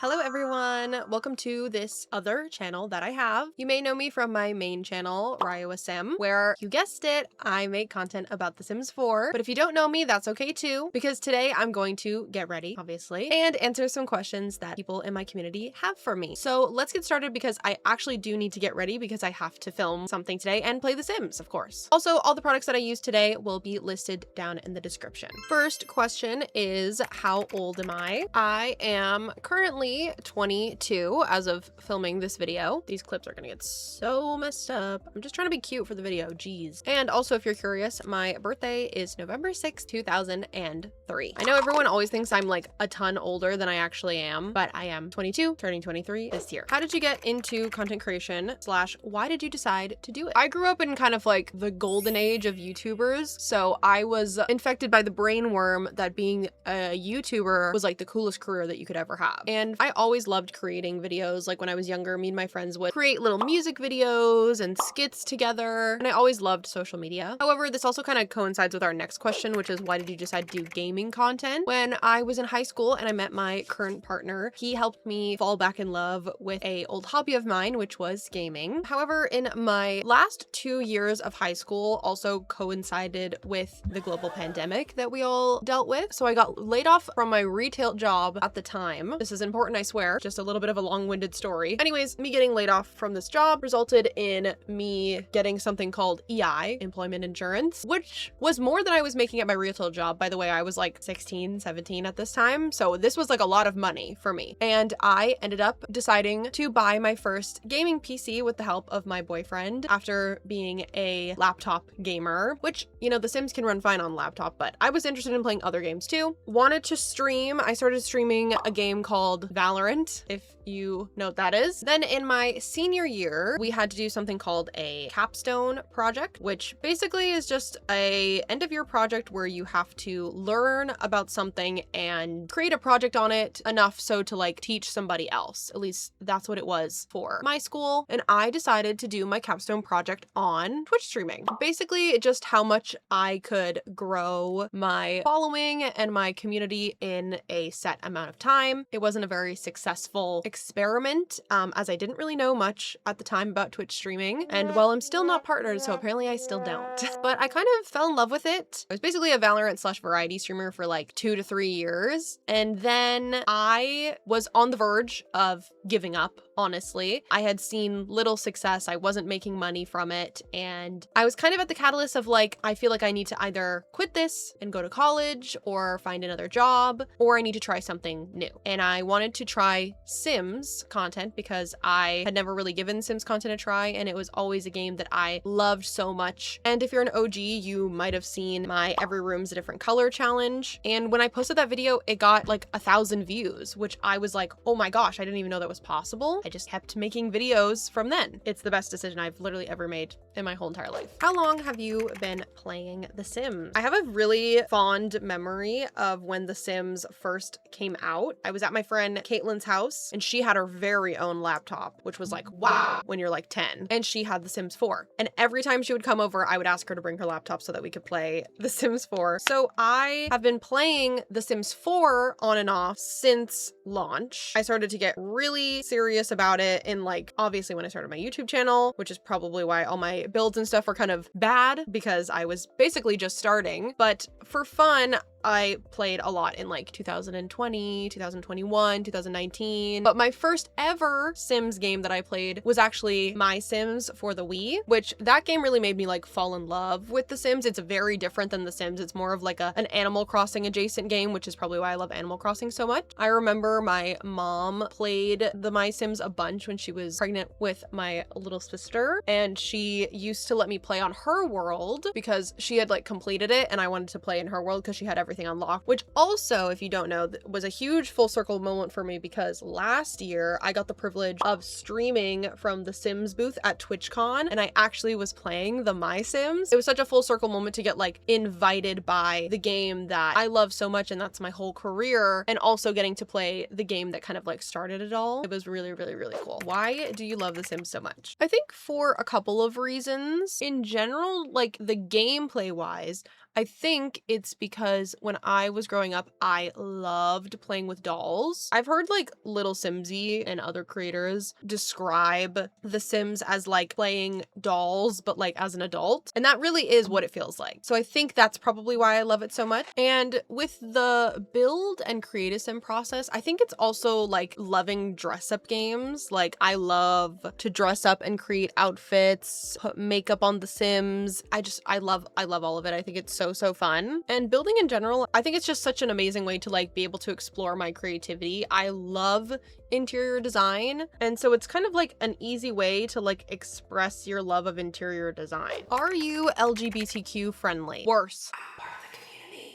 Hello everyone! Welcome to this other channel that I have. You may know me from my main channel, Ryeua, where, you guessed it, I make content about The Sims 4. But if you don't know me, that's okay too, because today I'm going to get ready, obviously, and answer some questions that people in my community have for me. So let's get started because I actually do need to get ready because I have to film something today and play The Sims, of course. Also, all the products that I use today will be listed down in the description. First question is, how old am I? I am currently 22 as of filming this video. These clips are gonna get so messed up. I'm just trying to be cute for the video, geez. And also, if you're curious, my birthday is November 6th, 2003. I know everyone always thinks I'm like a ton older than I actually am, but I am 22, turning 23 this year. How did you get into content creation / why did you decide to do it? I grew up in kind of like the golden age of YouTubers, so I was infected by the brain worm that being a YouTuber was like the coolest career that you could ever have. And I always loved creating videos. Like when I was younger, me and my friends would create little music videos and skits together, and I always loved social media. However, this also kind of coincides with our next question, which is, why did you decide to do gaming content? When I was in high school and I met my current partner, he helped me fall back in love with an old hobby of mine, which was gaming. However, in my last 2 years of high school also coincided with the global pandemic that we all dealt with. So I got laid off from my retail job at the time. This is important, I swear, just a little bit of a long-winded story. Anyways, me getting laid off from this job resulted in me getting something called EI, employment insurance, which was more than I was making at my retail job. By the way, I was like 16, 17 at this time, so this was like a lot of money for me. And I ended up deciding to buy my first gaming PC with the help of my boyfriend after being a laptop gamer, which, you know, The Sims can run fine on laptop, but I was interested in playing other games too. Wanted to stream. I started streaming a game called Valorant, if you know what that is. Then in my senior year, we had to do something called a capstone project, which basically is just a end of year project where you have to learn about something and create a project on it enough so to like teach somebody else. At least that's what it was for my school. And I decided to do my capstone project on Twitch streaming. Basically just how much I could grow my following and my community in a set amount of time. It wasn't a very successful experiment, as I didn't really know much at the time about Twitch streaming, and well, I'm still not partnered, so apparently I still don't. But I kind of fell in love with it. I was basically a Valorant / variety streamer for like 2 to 3 years, and then I was on the verge of giving up, honestly. I had seen little success, I wasn't making money from it, and I was kind of at the catalyst of like, I feel like I need to either quit this and go to college or find another job, or I need to try something new. And I wanted to try Sims content because I had never really given Sims content a try, and it was always a game that I loved so much. And if you're an OG, you might have seen my Every Room's a Different Color challenge. And when I posted that video, it got like 1,000 views, which I was like, oh my gosh, I didn't even know that was possible. I just kept making videos from then. It's the best decision I've literally ever made in my whole entire life. How long have you been playing The Sims? I have a really fond memory of when The Sims first came out. I was at my friend Caitlin's house and she had her very own laptop, which was like, wow, when you're like 10. And she had The Sims 4. And every time she would come over, I would ask her to bring her laptop so that we could play The Sims 4. So I have been playing The Sims 4 on and off since launch. I started to get really serious about it in like, obviously when I started my YouTube channel, which is probably why all my builds and stuff were kind of bad because I was basically just starting. But for fun, I played a lot in like 2020, 2021, 2019. But my first ever Sims game that I played was actually My Sims for the Wii, which that game really made me like fall in love with The Sims. It's very different than The Sims. It's more of like an Animal Crossing adjacent game, which is probably why I love Animal Crossing so much. I remember my mom played the My Sims a bunch when she was pregnant with my little sister, and she used to let me play on her world because she had like completed it and I wanted to play in her world because she had everything unlocked, which also, if you don't know, was a huge full circle moment for me because last year I got the privilege of streaming from the Sims booth at TwitchCon, and I actually was playing the My Sims. It was such a full circle moment to get like invited by the game that I love so much, and that's my whole career, and also getting to play the game that kind of like started it all. It was really, really, really cool. Why do you love The Sims so much? I think for a couple of reasons. In general, like the gameplay wise, I think it's because when I was growing up, I loved playing with dolls. I've heard like Little Simsy and other creators describe The Sims as like playing dolls, but like as an adult. And that really is what it feels like. So I think that's probably why I love it so much. And with the build and create a sim process, I think it's also like loving dress up games. Like I love to dress up and create outfits, put makeup on the Sims. I love all of it. I think it's so fun. And building in general, I think it's just such an amazing way to like be able to explore my creativity. I love interior design, and so it's kind of like an easy way to like express your love of interior design. Are you LGBTQ friendly? Worse.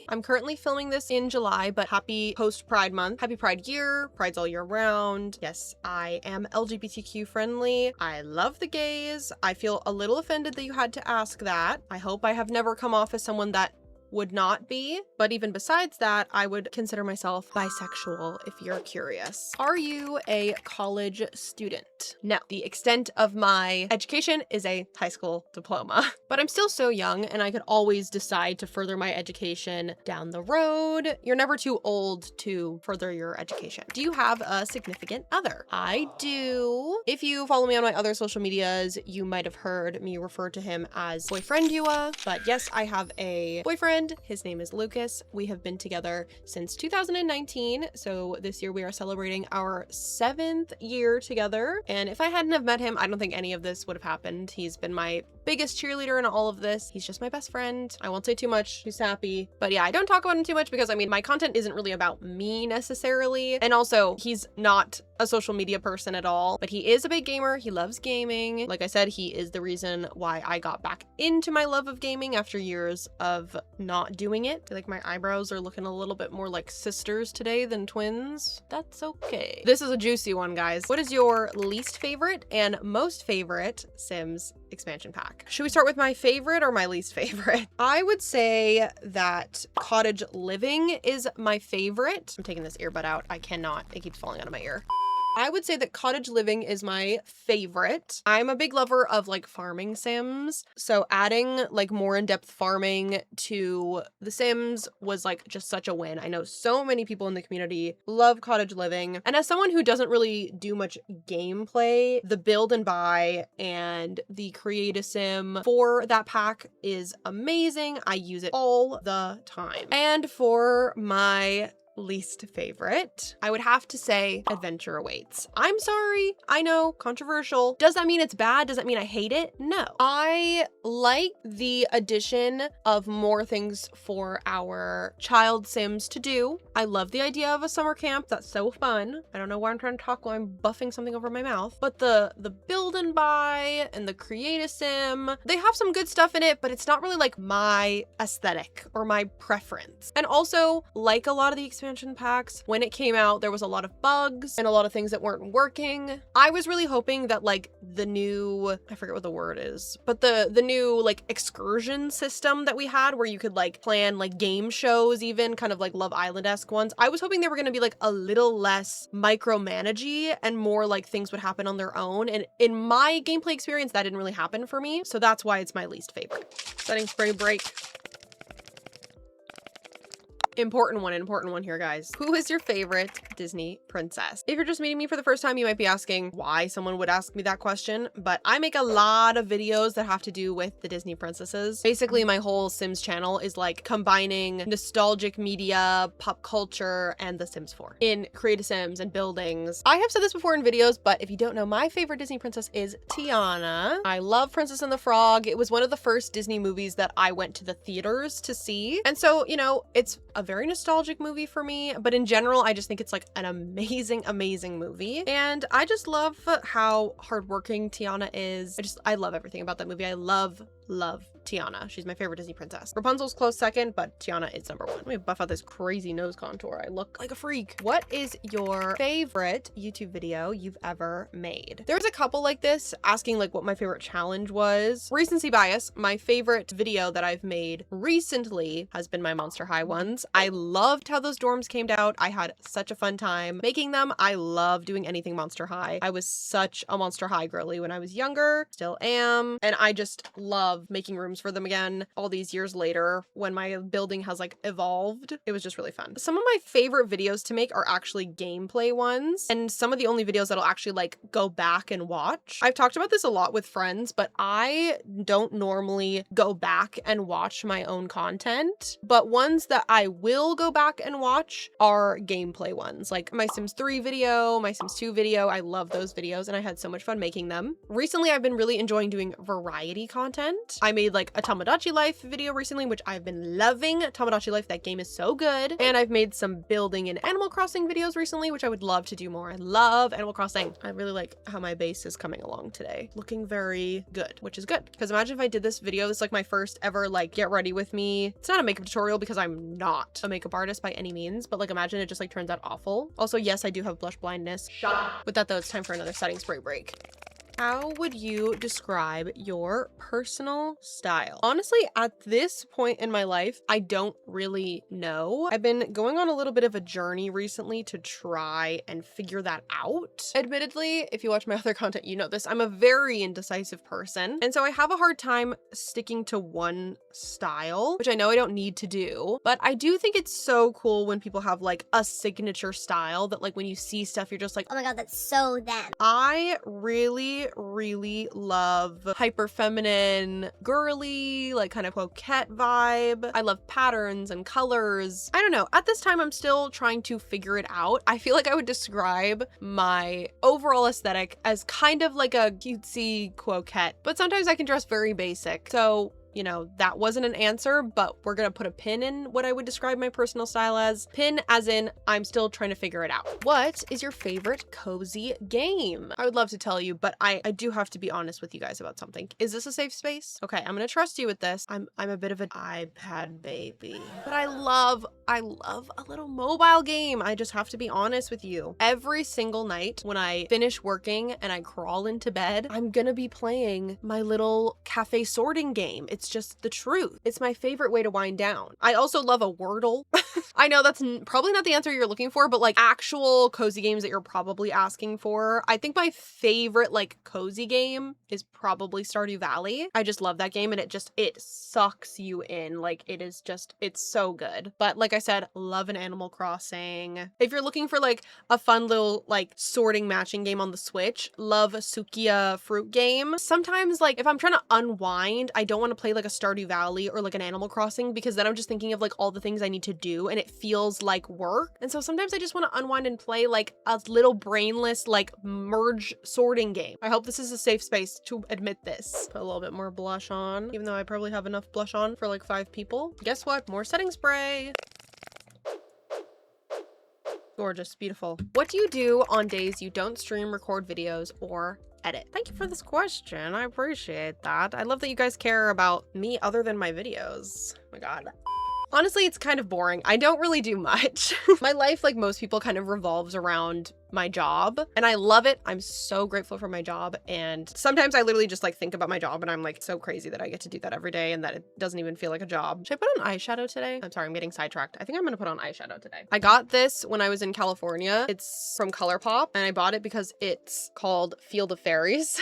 I'm currently filming this in July, but happy post-Pride month. Happy Pride year. Pride's all year round. Yes, I am LGBTQ friendly. I love the gays. I feel a little offended that you had to ask that. I hope I have never come off as someone that would not be, but even besides that, I would consider myself bisexual if you're curious. Are you a college student? No, the extent of my education is a high school diploma, but I'm still so young and I could always decide to further my education down the road. You're never too old to further your education. Do you have a significant other? I do. If you follow me on my other social medias, you might have heard me refer to him as boyfriend Ryeua, but yes, I have a boyfriend. His name is Lucas. We have been together since 2019, so this year we are celebrating our 7th year together, and if I hadn't have met him, I don't think any of this would have happened. He's been my biggest cheerleader in all of this. He's just my best friend. I won't say too much. He's happy. But yeah, I don't talk about him too much because I mean, my content isn't really about me necessarily. And also, he's not a social media person at all, but he is a big gamer. He loves gaming. Like I said, he is the reason why I got back into my love of gaming after years of not doing it. I feel like my eyebrows are looking a little bit more like sisters today than twins. That's okay. This is a juicy one, guys. What is your least favorite and most favorite Sims expansion pack? Should we start with my favorite or my least favorite? I would say that cottage living is my favorite. I'm taking this earbud out. I cannot. It keeps falling out of my ear. I would say that cottage living is my favorite. I'm a big lover of like farming sims. So adding like more in-depth farming to the Sims was like just such a win. I know so many people in the community love cottage living. And as someone who doesn't really do much gameplay, the build and buy and the create a sim for that pack is amazing. I use it all the time. And for my least favorite, I would have to say Adventure Awaits. I'm sorry, I know, controversial. Does that mean it's bad? Does that mean I hate it? No. I like the addition of more things for our child Sims to do. I love the idea of a summer camp. That's so fun. I don't know why I'm trying to talk while I'm buffing something over my mouth, but the build and buy and the create a sim, they have some good stuff in it, but it's not really like my aesthetic or my preference. And also, like a lot of the expansion packs, when it came out, there was a lot of bugs and a lot of things that weren't working. I was really hoping that like the new, I forget what the word is, but the new like excursion system that we had where you could like plan like game shows, even kind of like Love Island-esque ones. I was hoping they were going to be like a little less micromanagey and more like things would happen on their own. And in my gameplay experience, that didn't really happen for me. So that's why it's my least favorite. Setting spray break. Important one here, guys. Who is your favorite Disney princess? If you're just meeting me for the first time, you might be asking why someone would ask me that question, but I make a lot of videos that have to do with the Disney princesses. Basically, my whole Sims channel is like combining nostalgic media, pop culture, and The Sims 4 in creative Sims and buildings. I have said this before in videos, but if you don't know, my favorite Disney princess is Tiana. I love Princess and the Frog. It was one of the first Disney movies that I went to the theaters to see. And so, you know, it's a very nostalgic movie for me, but in general, I just think it's like an amazing movie. And I just love how hardworking Tiana is. I love everything about that movie. I love Tiana. She's my favorite Disney princess. Rapunzel's close second, but Tiana is number one. Let me buff out this crazy nose contour. I look like a freak. What is your favorite YouTube video you've ever made? There's a couple like this asking like what my favorite challenge was. Recency bias, my favorite video that I've made recently has been my Monster High ones. I loved how those dorms came out. I had such a fun time making them. I love doing anything Monster High. I was such a Monster High girly when I was younger, still am, and I just love making rooms rooms for them again all these years later when my building has like evolved. It was just really fun. Some of my favorite videos to make are actually gameplay ones, and some of the only videos that I'll actually like go back and watch. I've talked about this a lot with friends, but I don't normally go back and watch my own content, but ones that I will go back and watch are gameplay ones, like my Sims 3 video, my Sims 2 video. I love those videos and I had so much fun making them. Recently, I've been really enjoying doing variety content. I made like a Tomodachi Life video recently, which I've been loving. Tomodachi Life, that game is so good. And I've made some building and Animal Crossing videos recently, which I would love to do more. I love Animal Crossing. I really like how my base is coming along today. Looking very good, which is good. Because imagine if I did this video, this is like my first ever like get ready with me. It's not a makeup tutorial because I'm not a makeup artist by any means, but like imagine it just like turns out awful. Also, yes, I do have blush blindness. Shut up. With that though, it's time for another setting spray break. How would you describe your personal style? Honestly, at this point in my life, I don't really know. I've been going on a little bit of a journey recently to try and figure that out. Admittedly, if you watch my other content, you know this, I'm a very indecisive person. And so I have a hard time sticking to one style, which I know I don't need to do, but I do think it's so cool when people have like a signature style that like when you see stuff, you're just like, oh my god, that's so them. I really love hyper feminine, girly, like kind of coquette vibe. I love patterns and colors. I don't know. At this time, I'm still trying to figure it out. I feel like I would describe my overall aesthetic as kind of like a cutesy coquette, but sometimes I can dress very basic. So you know, that wasn't an answer, but we're gonna put a pin in what I would describe my personal style as. Pin as in, I'm still trying to figure it out. What is your favorite cozy game? I would love to tell you, but I do have to be honest with you guys about something. Is this a safe space? Okay, I'm gonna trust you with this. I'm a bit of an iPad baby, but I love a little mobile game. I just have to be honest with you. Every single night when I finish working and I crawl into bed, I'm gonna be playing my little cafe sorting game. It's just the truth. It's my favorite way to wind down. I also love a Wordle. I know that's probably not the answer you're looking for, but like actual cozy games that you're probably asking for. I think my favorite like cozy game is probably Stardew Valley. I just love that game and it sucks you in. Like it's so good. But like I said, love an Animal Crossing. If you're looking for like a fun little like sorting matching game on the Switch, love a Sukiya fruit game. Sometimes like if I'm trying to unwind, I don't want to play like a Stardew Valley or like an Animal Crossing because then I'm just thinking of like all the things I need to do and it feels like work. And so sometimes I just want to unwind and play like a little brainless like merge sorting game. I hope this is a safe space to admit this. Put a little bit more blush on, even though I probably have enough blush on for like 5 people. Guess what? More setting spray. Gorgeous, beautiful. What do you do on days you don't stream, record videos, or edit? Thank you for this question. I appreciate that. I love that you guys care about me other than my videos. Oh my god. Honestly, it's kind of boring. I don't really do much. My life, like most people, kind of revolves around my job and I love it. I'm so grateful for my job. And sometimes I literally just like think about my job and I'm like so crazy that I get to do that every day and that it doesn't even feel like a job. Should I put on eyeshadow today? I'm sorry, I'm getting sidetracked. I think I'm gonna put on eyeshadow today. I got this when I was in California. It's from ColourPop and I bought it because it's called Field of Fairies.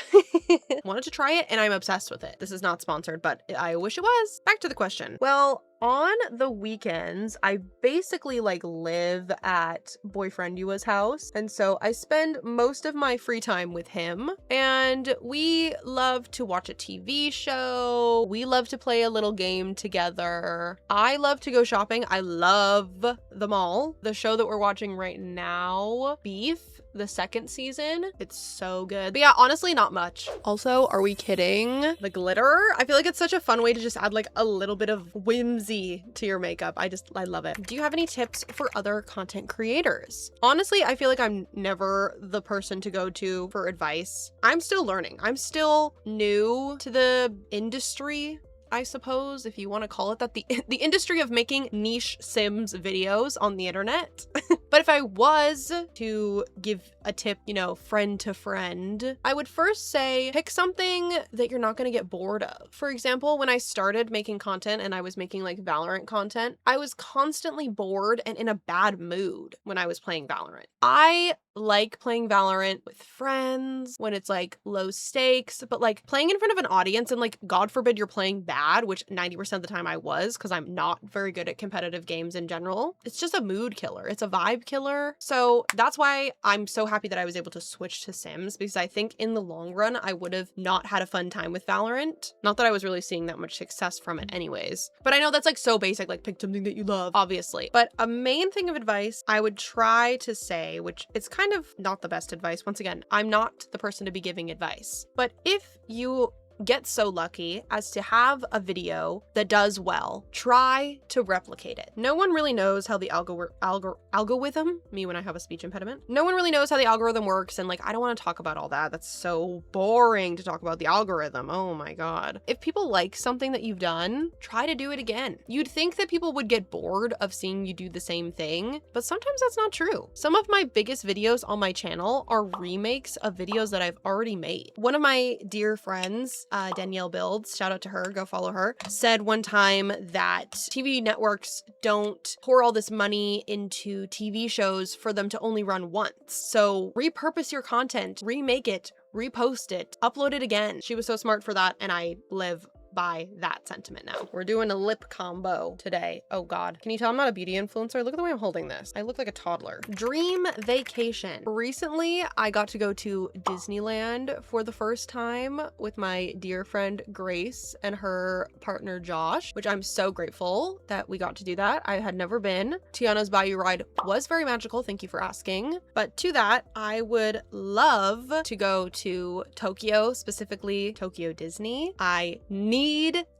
Wanted to try it and I'm obsessed with it. This is not sponsored, but I wish it was. Back to the question. Well, on the weekends, I basically like live at boyfriend Ryeaua's house. And so I spend most of my free time with him and we love to watch a TV show. We love to play a little game together. I love to go shopping. I love the mall. The show that we're watching right now, Beef, the 2nd season, it's so good. But yeah, honestly, not much. Also, are we kidding? The glitter? I feel like it's such a fun way to just add like a little bit of whimsy to your makeup. I love it. Do you have any tips for other content creators? Honestly, I feel like I'm never the person to go to for advice. I'm still learning. I'm still new to the industry, I suppose, if you want to call it that, the industry of making niche Sims videos on the internet. But if I was to give a tip, you know, friend to friend, I would first say pick something that you're not going to get bored of. For example, when I started making content and I was making like Valorant content, I was constantly bored and in a bad mood when I was playing Valorant. I like playing Valorant with friends when it's like low stakes, but like playing in front of an audience and like, God forbid you're playing bad, which 90% of the time I was, because I'm not very good at competitive games in general. It's just a mood killer. It's a vibe killer. So that's why I'm so happy that I was able to switch to Sims, because I think in the long run, I would have not had a fun time with Valorant. Not that I was really seeing that much success from it anyways, but I know that's like so basic, like pick something that you love, obviously. But a main thing of advice I would try to say, which it's kind of not the best advice. Once again, I'm not the person to be giving advice, but if you get so lucky as to have a video that does well, try to replicate it. No one really knows how the algorithm, me when I have a speech impediment, no one really knows how the algorithm works, and like, I don't want to talk about all that. That's so boring to talk about the algorithm. Oh my God. If people like something that you've done, try to do it again. You'd think that people would get bored of seeing you do the same thing, but sometimes that's not true. Some of my biggest videos on my channel are remakes of videos that I've already made. One of my dear friends, Danielle Builds, shout out to her, go follow her, said one time that TV networks don't pour all this money into TV shows for them to only run once. So repurpose your content, remake it, repost it, upload it again. She was so smart for that, and I live by that sentiment now. We're doing a lip combo today. Oh God. Can you tell I'm not a beauty influencer? Look at the way I'm holding this. I look like a toddler. Dream vacation. Recently, I got to go to Disneyland for the first time with my dear friend Grace and her partner Josh, which I'm so grateful that we got to do that. I had never been. Tiana's Bayou ride was very magical. Thank you for asking. But to that, I would love to go to Tokyo, specifically Tokyo Disney. I need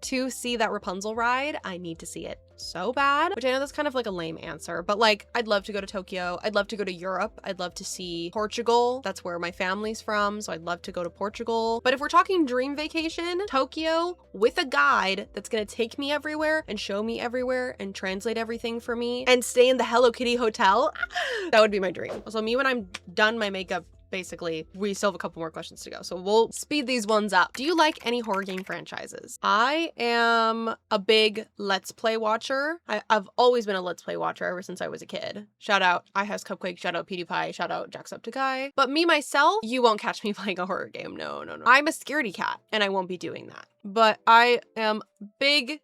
to see that Rapunzel ride. I need to see it so bad, which I know that's kind of like a lame answer, but like, I'd love to go to Tokyo. I'd love to go to Europe. I'd love to see Portugal. That's where my family's from, so I'd love to go to Portugal. But if we're talking dream vacation, Tokyo with a guide that's gonna take me everywhere and show me everywhere and translate everything for me and stay in the Hello Kitty hotel, that would be my dream. So me, when I'm done my makeup, basically, we still have a couple more questions to go, so we'll speed these ones up. Do you like any horror game franchises? I am a big Let's Play watcher. I've always been a Let's Play watcher ever since I was a kid. Shout out iHas Cupcake, shout out PewDiePie, shout out Jacksepticeye. But me, myself, you won't catch me playing a horror game. No. I'm a scaredy cat, and I won't be doing that. But I am big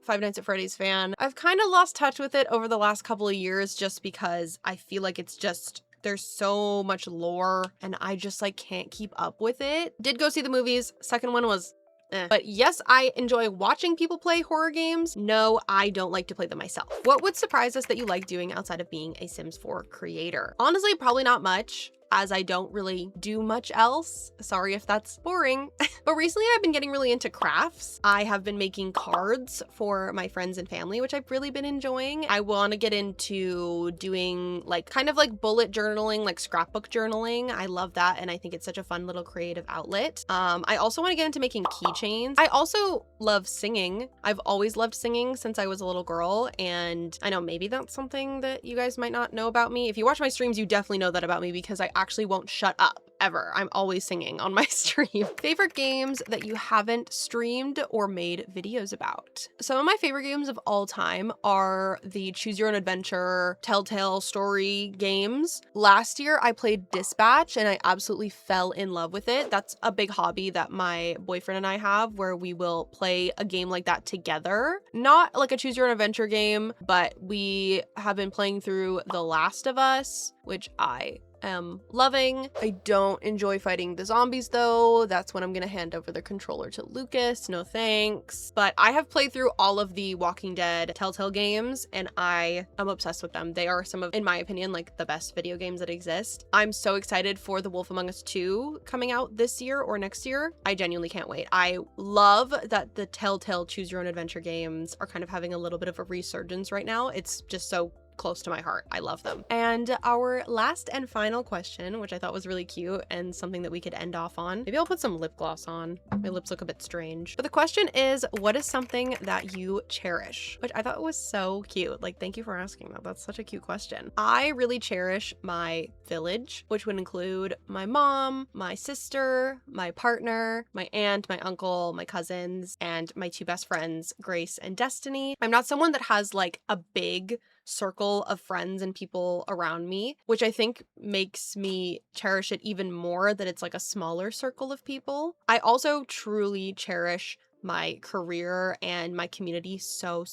Five Nights at Freddy's fan. I've kind of lost touch with it over the last couple of years just because I feel like it's just, there's so much lore and I just like can't keep up with it. Did go see the movies. Second one was But yes, I enjoy watching people play horror games. No, I don't like to play them myself. What would surprise us that you like doing outside of being a Sims 4 creator? Honestly, probably not much, as I don't really do much else. Sorry if that's boring. But recently I've been getting really into crafts. I have been making cards for my friends and family, which I've really been enjoying. I want to get into doing like kind of like bullet journaling, like scrapbook journaling. I love that, and I think it's such a fun little creative outlet. I also want to get into making keychains. I also love singing. I've always loved singing since I was a little girl, and I know maybe that's something that you guys might not know about me. If you watch my streams, you definitely know that about me because I actually won't shut up ever. I'm always singing on my stream. Favorite games that you haven't streamed or made videos about? Some of my favorite games of all time are the choose your own adventure, telltale story games. Last year I played Dispatch and I absolutely fell in love with it. That's a big hobby that my boyfriend and I have, where we will play a game like that together. Not like a choose your own adventure game, but we have been playing through The Last of Us, which I am loving. I don't enjoy fighting the zombies though. That's when I'm gonna hand over the controller to Lucas. No thanks. But I have played through all of the Walking Dead Telltale games and I am obsessed with them. They are some of, in my opinion, like the best video games that exist. I'm so excited for The Wolf Among Us 2 coming out this year or next year. I genuinely can't wait. I love that the Telltale choose your own adventure games are kind of having a little bit of a resurgence right now. It's just so close to my heart. I love them. And our last and final question, which I thought was really cute and something that we could end off on. Maybe I'll put some lip gloss on. My lips look a bit strange. But the question is, what is something that you cherish? Which I thought was so cute. Like, thank you for asking that. That's such a cute question. I really cherish my village, which would include my mom, my sister, my partner, my aunt, my uncle, my cousins, and my two best friends, Grace and Destiny. I'm not someone that has like a big circle of friends and people around me, which I think makes me cherish it even more that it's like a smaller circle of people. I also truly cherish my career and my community so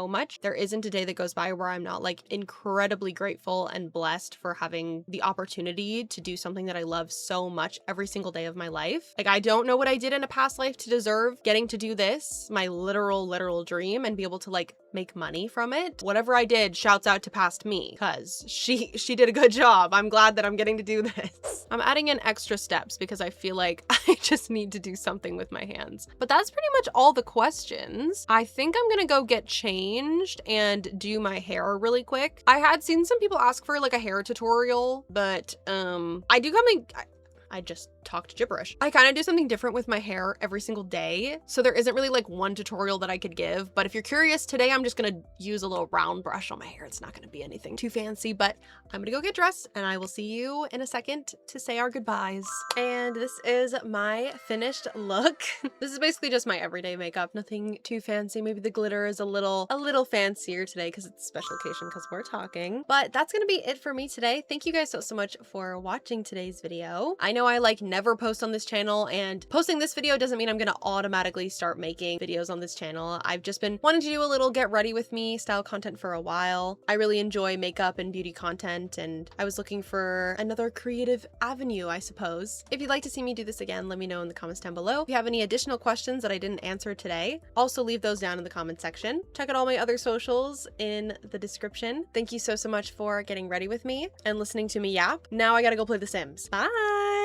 much. There isn't a day that goes by where I'm not like incredibly grateful and blessed for having the opportunity to do something that I love so much every single day of my life. Like, I don't know what I did in a past life to deserve getting to do this, my literal dream, and be able to like make money from it. Whatever I did, shouts out to past me, because she did a good job. I'm glad that I'm getting to do this. I'm adding in extra steps because I feel like I just need to do something with my hands. But that's pretty much all the questions. I think I'm gonna go get changed and do my hair really quick. I had seen some people ask for like a hair tutorial, but I just talked gibberish. I kind of do something different with my hair every single day, so there isn't really like one tutorial that I could give, but if you're curious, today I'm just gonna use a little round brush on my hair. It's not gonna be anything too fancy, but I'm gonna go get dressed and I will see you in a second to say our goodbyes. And this is my finished look. This is basically just my everyday makeup, nothing too fancy. Maybe the glitter is a little fancier today because it's a special occasion because we're talking, but that's gonna be it for me today. Thank you guys so much for watching today's video. I know I like never post on this channel, and posting this video doesn't mean I'm gonna automatically start making videos on this channel. I've just been wanting to do a little get ready with me style content for a while. I really enjoy makeup and beauty content, and I was looking for another creative avenue, I suppose. If you'd like to see me do this again, let me know in the comments down below. If you have any additional questions that I didn't answer today, also leave those down in the comment section. Check out all my other socials in the description. Thank you so much for getting ready with me and listening to me yap. Now I gotta go play The Sims. Bye!